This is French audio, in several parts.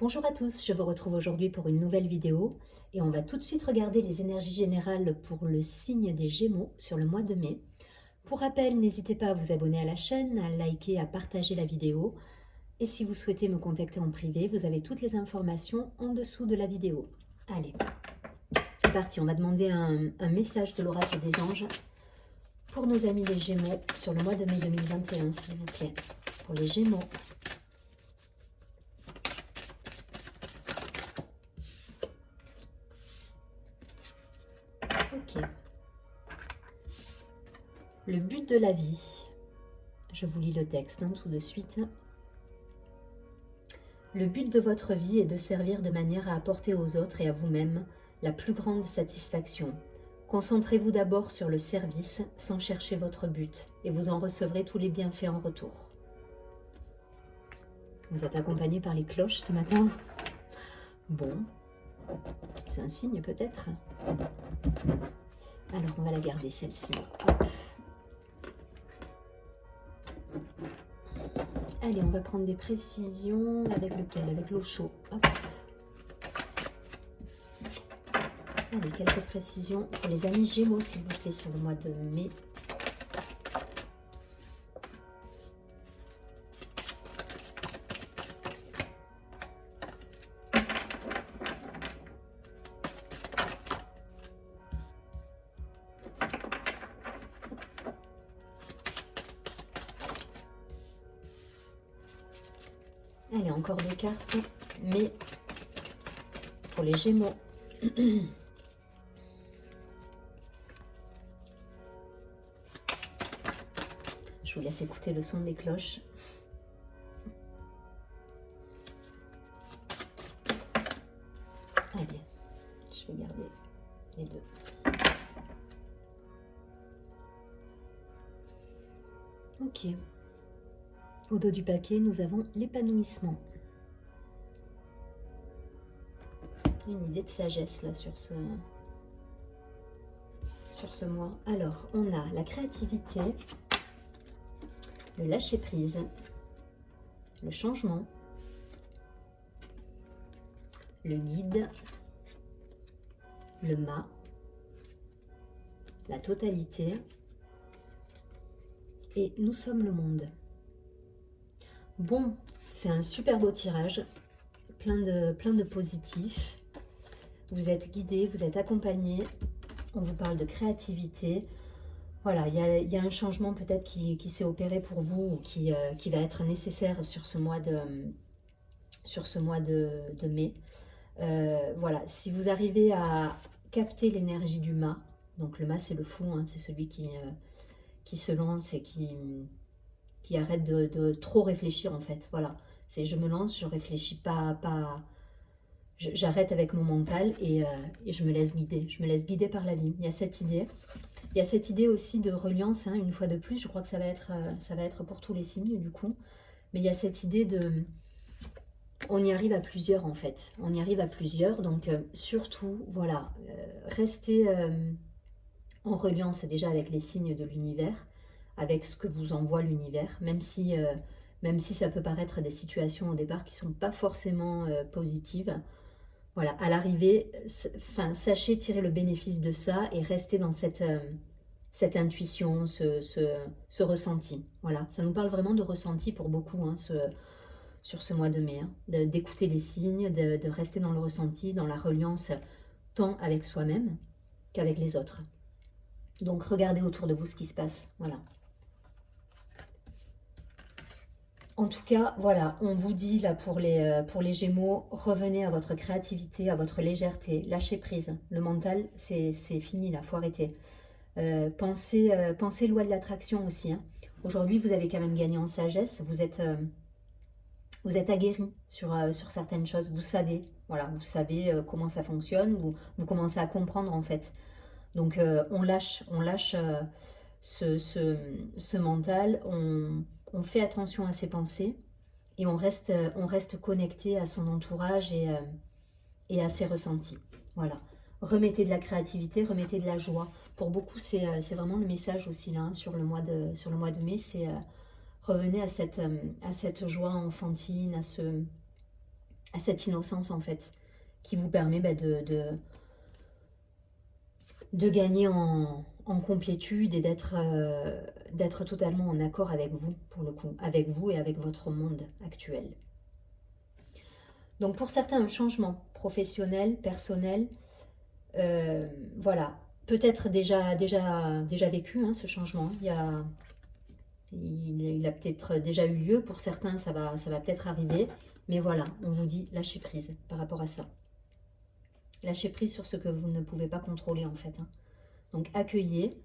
Bonjour à tous, je vous retrouve aujourd'hui pour une nouvelle vidéo et on va tout de suite regarder les énergies générales pour le signe des Gémeaux sur le mois de mai. Pour rappel, n'hésitez pas à vous abonner à la chaîne, à liker, à partager la vidéo. Et si vous souhaitez me contacter en privé, vous avez toutes les informations en dessous de la vidéo. Allez, c'est parti, on va demander un message de l'oracle des anges pour nos amis les Gémeaux sur le mois de mai 2021, s'il vous plaît. Pour les Gémeaux. Ok. Le but de la vie. Je vous lis le texte tout de suite. Le but de votre vie est de servir de manière à apporter aux autres et à vous-même la plus grande satisfaction. Concentrez-vous d'abord sur le service sans chercher votre but et vous en recevrez tous les bienfaits en retour. Vous êtes accompagné par les cloches ce matin. Bon, c'est un signe peut-être. Alors on va la garder celle-ci. Hop. Allez, on va prendre des précisions avec lequel? Avec l'eau chaude. Hop. Allez, quelques précisions pour les amis Gémeaux, s'il vous plaît, sur le mois de mai. Allez, encore des cartes, mais pour les Gémeaux. Je vous laisse écouter le son des cloches. Allez, je vais garder les deux. Ok. Au dos du paquet, nous avons l'épanouissement. Une idée de sagesse là sur ce mois. Alors, on a la créativité, le lâcher-prise, le changement, le guide, le mât, la totalité et nous sommes le monde. Bon, c'est un super beau tirage, plein de positifs. Vous êtes guidé, vous êtes accompagné. On vous parle de créativité. Voilà, il y a un changement peut-être qui s'est opéré pour vous ou qui va être nécessaire sur ce mois de mai. Voilà, si vous arrivez à capter l'énergie du mât, donc le mât c'est le fou, c'est celui qui se lance et qui arrête de trop réfléchir en fait. Voilà, c'est je me lance, je réfléchis pas j'arrête avec mon mental et je me laisse guider. Je me laisse guider par la vie. Il y a cette idée. Il y a cette idée aussi de reliance, une fois de plus. Je crois que ça va être pour tous les signes du coup. Mais il y a cette idée de... On y arrive à plusieurs en fait. On y arrive à plusieurs. Donc surtout, voilà, restez en reliance déjà avec les signes de l'univers, avec ce que vous envoie l'univers, même si ça peut paraître des situations au départ qui ne sont pas forcément positives. Voilà, à l'arrivée, sachez tirer le bénéfice de ça et rester dans cette intuition, ce ressenti. Voilà, ça nous parle vraiment de ressenti pour beaucoup sur ce mois de mai, d'écouter les signes, de rester dans le ressenti, dans la reliance tant avec soi-même qu'avec les autres. Donc regardez autour de vous ce qui se passe, voilà. En tout cas, voilà, on vous dit là pour les Gémeaux, revenez à votre créativité, à votre légèreté, lâchez prise. Le mental, c'est fini là, faut arrêter. Pensez loi de l'attraction aussi. Aujourd'hui, vous avez quand même gagné en sagesse, vous êtes aguerri sur certaines choses, vous savez, voilà, vous savez comment ça fonctionne, vous commencez à comprendre en fait. Donc on lâche ce mental, on fait attention à ses pensées et on reste connecté à son entourage et à ses ressentis. Voilà. Remettez de la créativité, remettez de la joie. Pour beaucoup, c'est vraiment le message aussi là, sur le mois de mai, c'est revenez à cette joie enfantine, à cette innocence en fait, qui vous permet de gagner en complétude et d'être totalement en accord avec vous, pour le coup, avec vous et avec votre monde actuel. Donc pour certains, un changement professionnel, personnel, voilà, peut-être déjà vécu hein, ce changement. Il a peut-être déjà eu lieu. Pour certains, ça va peut-être arriver. Mais voilà, on vous dit lâcher prise par rapport à ça. Lâcher prise sur ce que vous ne pouvez pas contrôler en fait. Hein. Donc accueillez.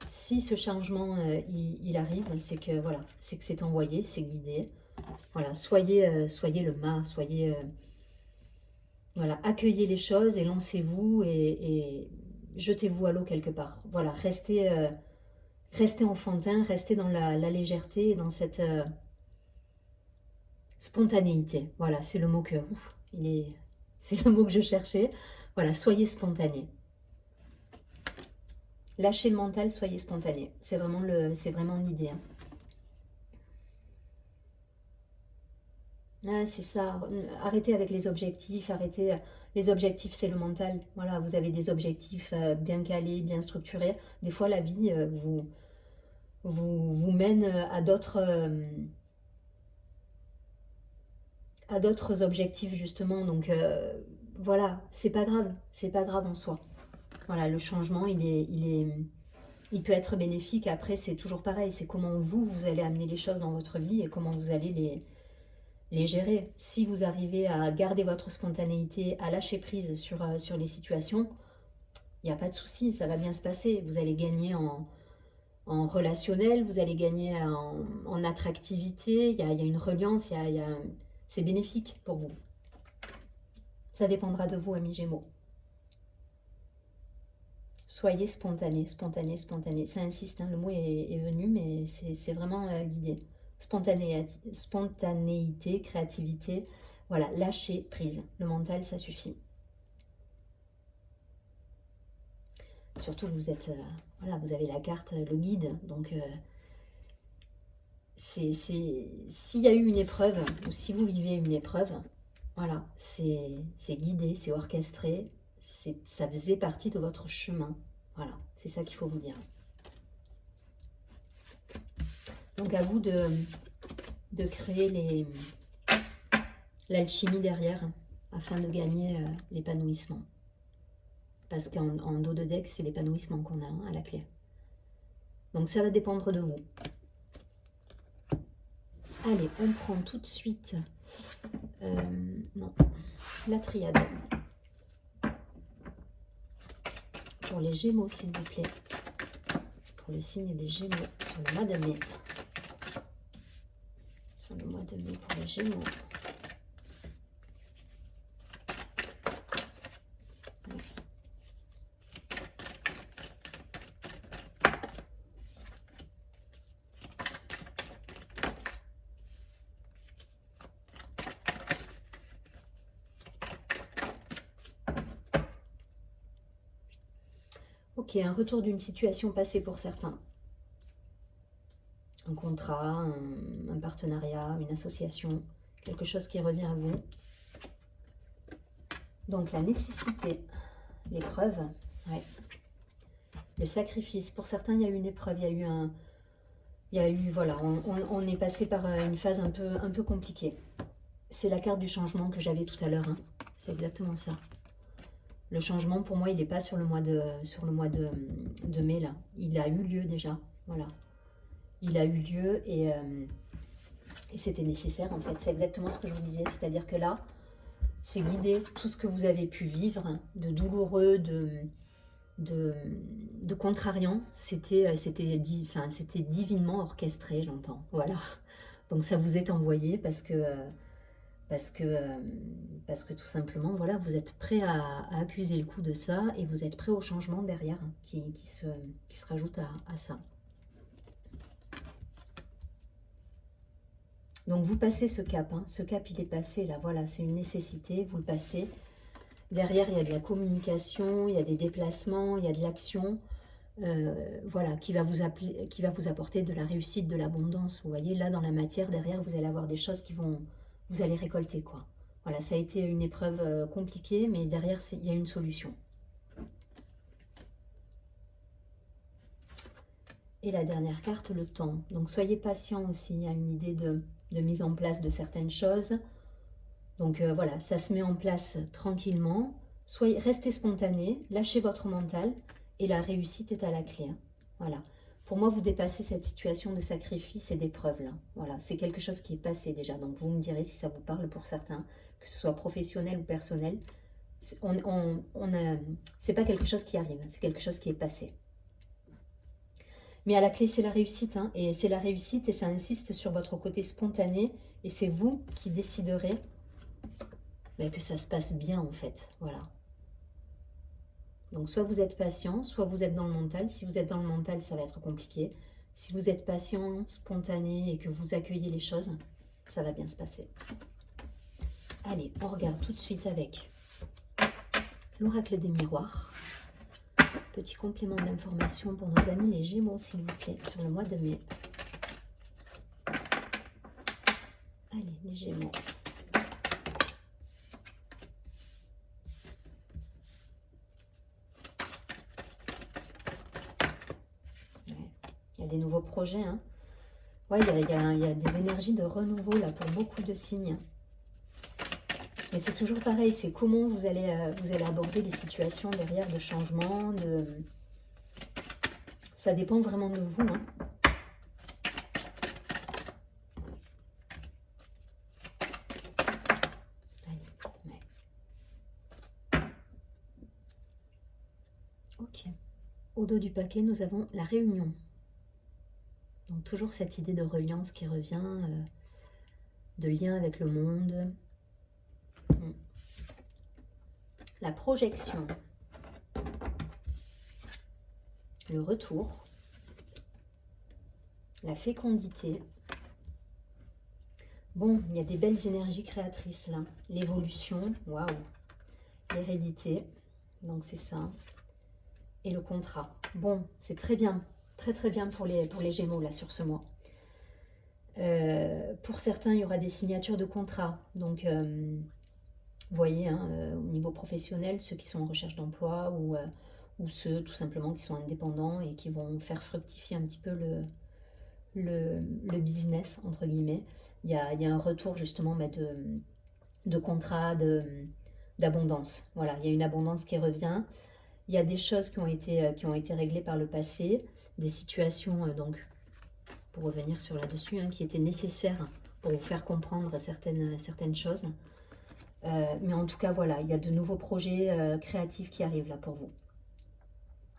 Si ce changement il arrive, c'est que voilà, c'est que c'est envoyé, c'est guidé. Voilà, soyez le mât, voilà, accueillez les choses et lancez-vous et jetez-vous à l'eau quelque part. Voilà, restez enfantin, restez dans la légèreté et dans cette spontanéité. Voilà, c'est le mot que c'est le mot que je cherchais. Voilà, soyez spontané. Lâchez le mental, soyez spontané. C'est vraiment l'idée. Hein. Ah, c'est ça. Arrêtez avec les objectifs. Arrêtez. Les objectifs, c'est le mental. Voilà, vous avez des objectifs bien calés, bien structurés. Des fois, la vie vous mène à d'autres objectifs justement. Donc voilà, c'est pas grave en soi. Voilà, le changement, il peut être bénéfique. Après, c'est toujours pareil. C'est comment vous allez amener les choses dans votre vie et comment vous allez les gérer. Si vous arrivez à garder votre spontanéité, à lâcher prise sur les situations, il n'y a pas de souci, ça va bien se passer. Vous allez gagner en relationnel, vous allez gagner en attractivité, il y a une reliance, c'est bénéfique pour vous. Ça dépendra de vous, amis Gémeaux. Soyez spontané, spontané, spontané. Ça insiste, hein, le mot est venu, mais c'est vraiment l'idée. Spontanéité, créativité, voilà, lâcher prise. Le mental, ça suffit. Surtout, vous êtes, voilà, vous avez la carte, le guide, donc s'il y a eu une épreuve, ou si vous vivez une épreuve, voilà, c'est guidé, c'est orchestré, ça faisait partie de votre chemin. Voilà, c'est ça qu'il faut vous dire. Donc à vous de créer l'alchimie derrière afin de gagner l'épanouissement. Parce qu'en dos de deck, c'est l'épanouissement qu'on a à la clé. Donc ça va dépendre de vous. Allez, on prend tout de suite non, la triade. Pour les Gémeaux, s'il vous plaît. Pour le signe des Gémeaux sur le mois de mai. Sur le mois de mai pour les Gémeaux. Ok, un retour d'une situation passée pour certains. Un contrat, un partenariat, une association, quelque chose qui revient à vous. Donc la nécessité, l'épreuve, ouais. Le sacrifice. Pour certains, il y a eu une épreuve, voilà, on est passé par une phase un peu compliquée. C'est la carte du changement que j'avais tout à l'heure, hein. C'est exactement ça. Le changement, pour moi, il n'est pas sur le mois de mai, là. Il a eu lieu déjà, voilà. Il a eu lieu et c'était nécessaire, en fait. C'est exactement ce que je vous disais. C'est-à-dire que là, c'est guider tout ce que vous avez pu vivre, de douloureux, de contrariant. C'était divinement orchestré, j'entends. Voilà. Donc ça vous est envoyé parce que tout simplement, voilà, vous êtes prêt à accuser le coup de ça et vous êtes prêt au changement derrière qui se rajoute à ça. Donc vous passez ce cap, hein. Ce cap il est passé là, voilà, c'est une nécessité, vous le passez. Derrière il y a de la communication, il y a des déplacements, il y a de l'action, voilà, qui va vous apporter de la réussite, de l'abondance. Vous voyez, là dans la matière, derrière vous allez avoir des choses vous allez récolter quoi. Voilà, ça a été une épreuve compliquée, mais derrière, il y a une solution. Et la dernière carte, le temps. Donc soyez patient aussi, il y a une idée de mise en place de certaines choses. Donc voilà, ça se met en place tranquillement. Restez spontané, lâchez votre mental et la réussite est à la clé. Hein. Voilà. Pour moi, vous dépassez cette situation de sacrifice et d'épreuve là. Voilà, c'est quelque chose qui est passé déjà. Donc vous me direz si ça vous parle pour certains, que ce soit professionnel ou personnel. C'est pas quelque chose qui arrive, c'est quelque chose qui est passé. Mais à la clé, c'est la réussite. Hein, et c'est la réussite et ça insiste sur votre côté spontané. Et c'est vous qui déciderez que ça se passe bien en fait. Voilà. Donc soit vous êtes patient, soit vous êtes dans le mental. Si vous êtes dans le mental, ça va être compliqué. Si vous êtes patient, spontané et que vous accueillez les choses, ça va bien se passer. Allez, on regarde tout de suite avec l'oracle des miroirs. Petit complément d'information pour nos amis les Gémeaux, s'il vous plaît, sur le mois de mai. Allez, les Gémeaux. Ouais. Il y a des nouveaux projets. Hein. Ouais, il y a des énergies de renouveau là pour beaucoup de signes. Mais c'est toujours pareil, c'est comment vous allez aborder les situations derrière de changement. Ça dépend vraiment de vous. Hein. Ok. Au dos du paquet, nous avons la réunion. Donc toujours cette idée de reliance qui revient, de lien avec le monde. La projection. Le retour. La fécondité. Bon, il y a des belles énergies créatrices là. L'évolution, waouh. L'hérédité, donc c'est ça. Et le contrat. Bon, c'est très bien. Très très bien pour les Gémeaux là sur ce mois. Pour certains, il y aura des signatures de contrat. Donc, vous voyez, hein, au niveau professionnel, ceux qui sont en recherche d'emploi ou ceux tout simplement qui sont indépendants et qui vont faire fructifier un petit peu le business, entre guillemets. Il y a un retour justement de contrat, d'abondance. Voilà, il y a une abondance qui revient. Il y a des choses qui ont été réglées par le passé, des situations, donc, pour revenir sur là-dessus, hein, qui étaient nécessaires pour vous faire comprendre certaines choses. Mais en tout cas, voilà, il y a de nouveaux projets créatifs qui arrivent là pour vous.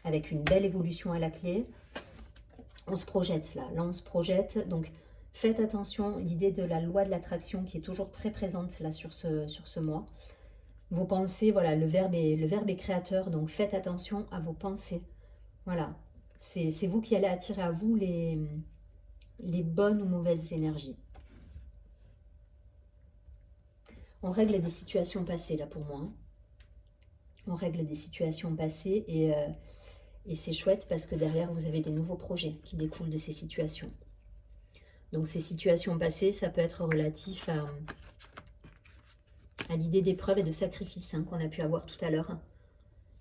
Avec une belle évolution à la clé. On se projette là. Là, on se projette. Donc, faites attention. L'idée de la loi de l'attraction qui est toujours très présente là sur ce mois. Vos pensées, voilà, le verbe est créateur. Donc, faites attention à vos pensées. Voilà. C'est vous qui allez attirer à vous les bonnes ou mauvaises énergies. On règle des situations passées, là, pour moi. Hein. On règle des situations passées et c'est chouette parce que derrière, vous avez des nouveaux projets qui découlent de ces situations. Donc, ces situations passées, ça peut être relatif à l'idée d'épreuve et de sacrifice hein, qu'on a pu avoir tout à l'heure, hein,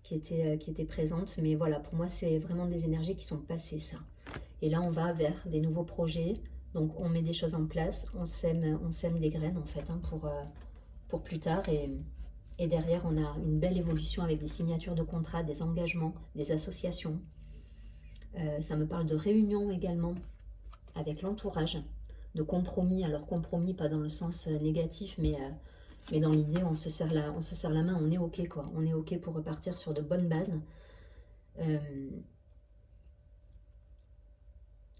qui était présente. Mais voilà, pour moi, c'est vraiment des énergies qui sont passées, ça. Et là, on va vers des nouveaux projets. Donc, on met des choses en place, on sème des graines, en fait, hein, pour plus tard. Et derrière, on a une belle évolution avec des signatures de contrats, des engagements, des associations. Ça me parle de réunions également avec l'entourage, de compromis. Alors, compromis, pas dans le sens négatif, mais dans l'idée, on se serre la main, on est OK, quoi. On est OK pour repartir sur de bonnes bases.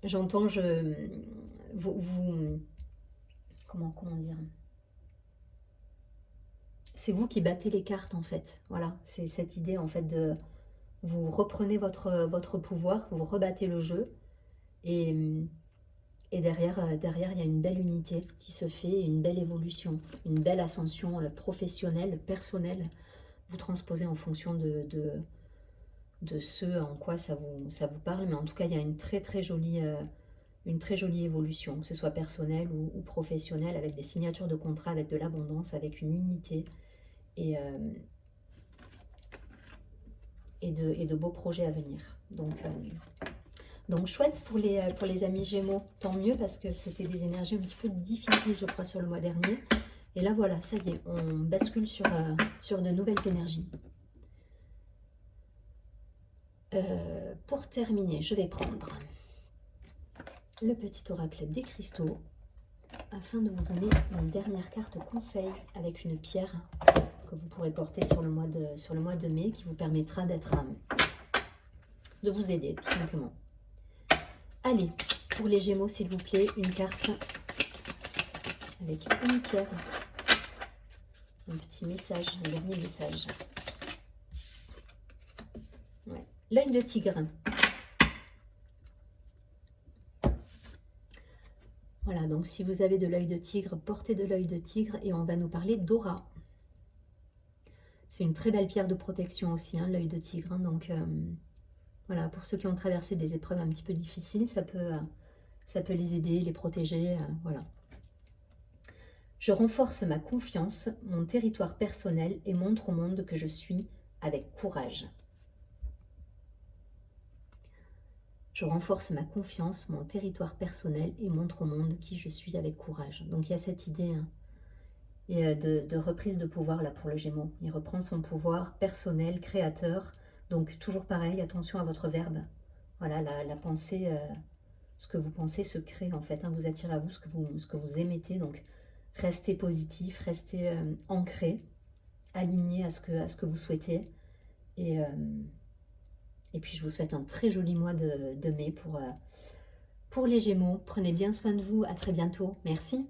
J'entends, comment dire, c'est vous qui battez les cartes en fait, voilà, c'est cette idée en fait de, vous reprenez votre pouvoir, vous rebattez le jeu, et derrière, il y a une belle unité qui se fait, une belle évolution, une belle ascension professionnelle, personnelle, vous transposez en fonction de ce en quoi ça vous parle, mais en tout cas, il y a une très très jolie une très jolie évolution, que ce soit personnelle ou professionnelle, avec des signatures de contrats, avec de l'abondance, avec une unité et, et de beaux projets à venir. Donc chouette pour les amis Gémeaux, tant mieux parce que c'était des énergies un petit peu difficiles, je crois, sur le mois dernier. Et là, voilà, ça y est, on bascule sur de nouvelles énergies. Pour terminer, je vais prendre le petit oracle des cristaux afin de vous donner une dernière carte conseil avec une pierre que vous pourrez porter sur le mois de mai qui vous permettra de vous aider tout simplement. Allez, pour les Gémeaux, s'il vous plaît, une carte avec une pierre. Un petit message, un dernier message. Ouais. L'œil de tigre. Voilà, donc si vous avez de l'œil de tigre, portez de l'œil de tigre et on va nous parler d'aura. C'est une très belle pierre de protection aussi, hein, l'œil de tigre. Hein, donc voilà, pour ceux qui ont traversé des épreuves un petit peu difficiles, ça peut les aider, les protéger. Voilà. Je renforce ma confiance, mon territoire personnel et montre au monde que je suis avec courage. Je renforce ma confiance, mon territoire personnel et montre au monde qui je suis avec courage. Donc il y a cette idée de reprise de pouvoir là pour le Gémeaux. Il reprend son pouvoir personnel, créateur. Donc toujours pareil, attention à votre verbe. Voilà, la pensée, ce que vous pensez se crée en fait. Hein, vous attirez à vous ce que vous émettez. Donc restez positif, restez ancré, aligné à ce que vous souhaitez. Et puis, je vous souhaite un très joli mois de mai pour les Gémeaux. Prenez bien soin de vous. À très bientôt. Merci.